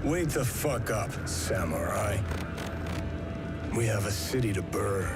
Wake the fuck up, samurai. We have a city to burn.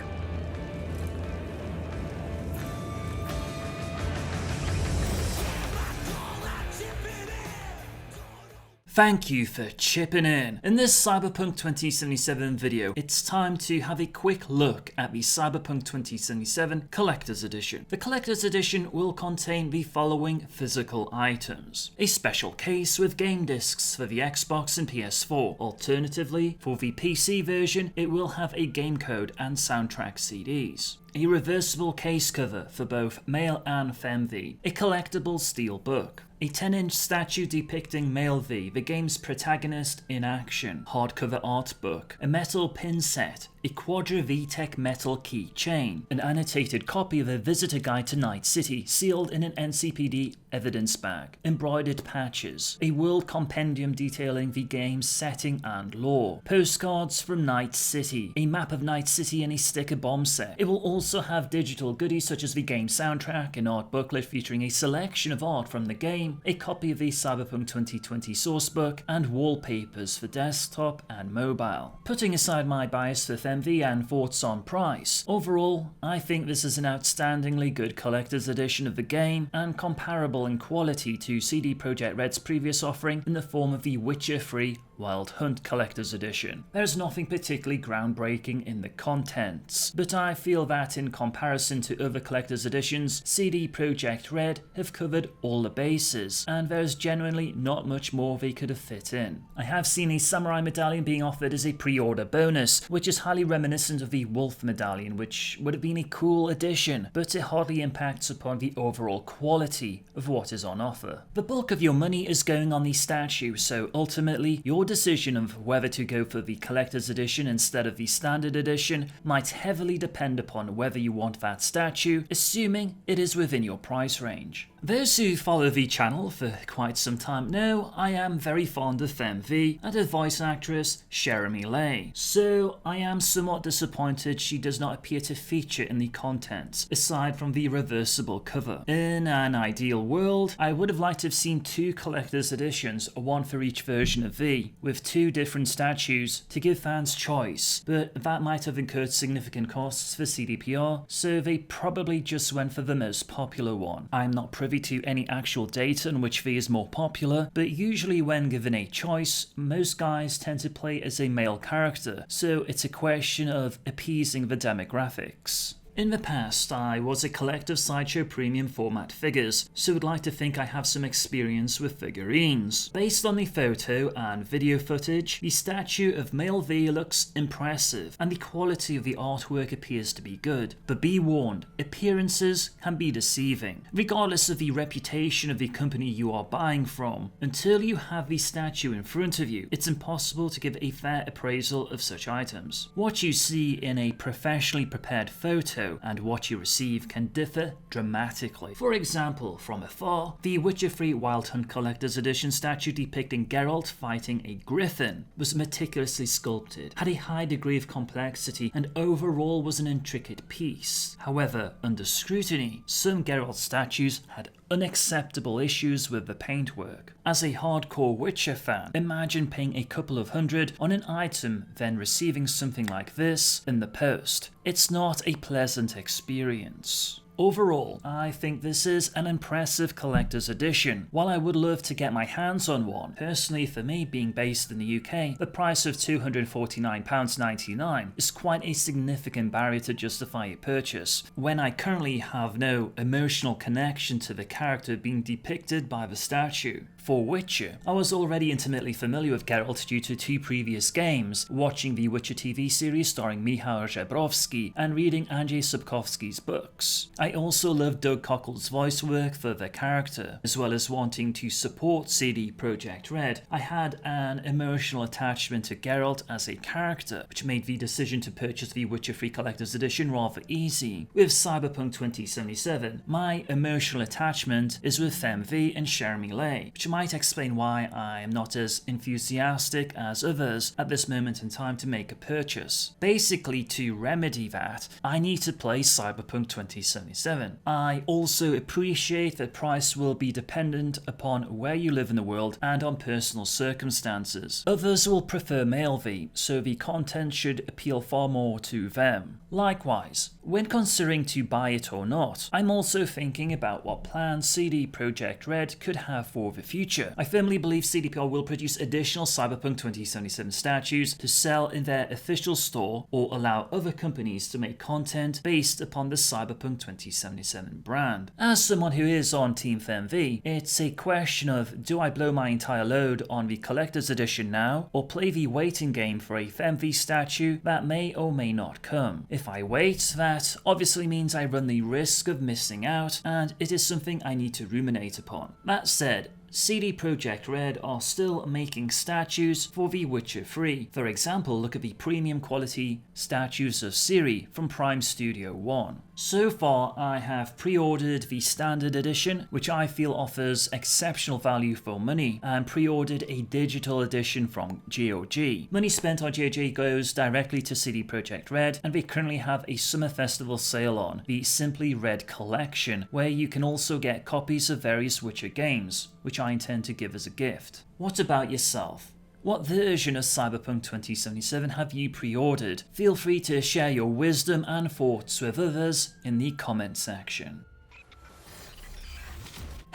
Thank you for chipping in. In this Cyberpunk 2077 video, it's time to have a quick look at the Cyberpunk 2077 Collector's Edition. The Collector's Edition will contain the following physical items: a special case with game discs for the Xbox and PS4. Alternatively, for the PC version, it will have a game code and soundtrack CDs. A reversible case cover for both male and femme V, a collectible steel book, a 10-inch statue depicting Male V, the game's protagonist in action, hardcover art book, a metal pin set, a Quadra VTech metal keychain, an annotated copy of a visitor guide to Night City sealed in an NCPD evidence bag, embroidered patches, a world compendium detailing the game's setting and lore, postcards from Night City, a map of Night City and a sticker bomb set. It will also have digital goodies such as the game soundtrack, an art booklet featuring a selection of art from the game, a copy of the Cyberpunk 2020 sourcebook, and wallpapers for desktop and mobile. Putting aside my bias for FMV and thoughts on price, overall, I think this is an outstandingly good collector's edition of the game and comparable in quality to CD Projekt Red's previous offering in the form of the Witcher 3 Wild Hunt Collector's Edition. There's nothing particularly groundbreaking in the contents, but I feel that in comparison to other collector's editions, CD Projekt Red have covered all the bases, and there's genuinely not much more they could have fit in. I have seen a samurai medallion being offered as a pre-order bonus, which is highly reminiscent of the wolf medallion, which would have been a cool addition, but it hardly impacts upon the overall quality of what is on offer. The bulk of your money is going on the statue, so ultimately, your decision of whether to go for the collector's edition instead of the standard edition might heavily depend upon whether you want that statue, assuming it is within your price range. Those who follow the channel for quite some time know I am very fond of FemV and her voice actress Jeremy Lay, so I am somewhat disappointed she does not appear to feature in the content, aside from the reversible cover. In an ideal world, I would have liked to have seen two collector's editions, one for each version of V, with two different statues to give fans choice, but that might have incurred significant costs for CDPR, so they probably just went for the most popular one. I'm not privy to any actual data on which V is more popular, but usually when given a choice, most guys tend to play as a male character, so it's a question of appeasing the demographics. In the past, I was a collector of Sideshow premium format figures, so would like to think I have some experience with figurines. Based on the photo and video footage, the statue of Male V looks impressive, and the quality of the artwork appears to be good. But be warned, appearances can be deceiving, regardless of the reputation of the company you are buying from. Until you have the statue in front of you, it's impossible to give a fair appraisal of such items. What you see in a professionally prepared photo and what you receive can differ dramatically. For example, from afar, the Witcher 3 Wild Hunt Collector's Edition statue depicting Geralt fighting a griffin was meticulously sculpted, had a high degree of complexity, and overall was an intricate piece. However, under scrutiny, some Geralt statues had unacceptable issues with the paintwork. As a hardcore Witcher fan, imagine paying a couple of $100 on an item, then receiving something like this in the post. It's not a pleasant experience. Overall, I think this is an impressive collector's edition. While I would love to get my hands on one, personally for me being based in the UK, the price of £249.99 is quite a significant barrier to justify a purchase, when I currently have no emotional connection to the character being depicted by the statue. For Witcher, I was already intimately familiar with Geralt due to two previous games, watching the Witcher TV series starring Michał Żebrowski and reading Andrzej Sapkowski's books. I also loved Doug Cockle's voice work for the character, as well as wanting to support CD Projekt Red. I had an emotional attachment to Geralt as a character, which made the decision to purchase the Witcher 3 Collector's Edition rather easy. With Cyberpunk 2077, my emotional attachment is with FemV and Jeremy Lay, which might explain why I am not as enthusiastic as others at this moment in time to make a purchase. Basically, to remedy that, I need to play Cyberpunk 2077. I also appreciate that price will be dependent upon where you live in the world and on personal circumstances. Others will prefer mail V, so the content should appeal far more to them. Likewise, when considering to buy it or not, I'm also thinking about what plans CD Projekt Red could have for the future. I firmly believe CDPR will produce additional Cyberpunk 2077 statues to sell in their official store or allow other companies to make content based upon the Cyberpunk 2077 brand. As someone who is on Team FemV, it's a question of, do I blow my entire load on the collector's edition now, or play the waiting game for a FemV statue that may or may not come? If I wait, that obviously means I run the risk of missing out, and it is something I need to ruminate upon. That said, CD Projekt Red are still making statues for The Witcher 3. For example, look at the premium quality statues of Ciri from Prime Studio 1. So far, I have pre-ordered the standard edition, which I feel offers exceptional value for money, and pre-ordered a digital edition from GOG. Money spent on GOG goes directly to CD Projekt Red, and they currently have a summer festival sale on, the Simply Red Collection, where you can also get copies of various Witcher games, which I intend to give as a gift. What about yourself? What version of Cyberpunk 2077 have you pre-ordered? Feel free to share your wisdom and thoughts with others in the comment section.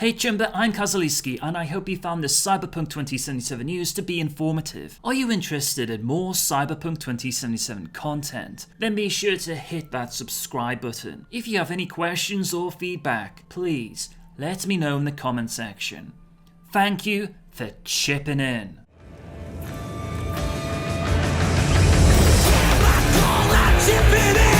Hey Chumba, I'm Kazuliski, and I hope you found this Cyberpunk 2077 news to be informative. Are you interested in more Cyberpunk 2077 content? Then be sure to hit that subscribe button. If you have any questions or feedback, please let me know in the comment section. Thank you for chipping in. Chipping in!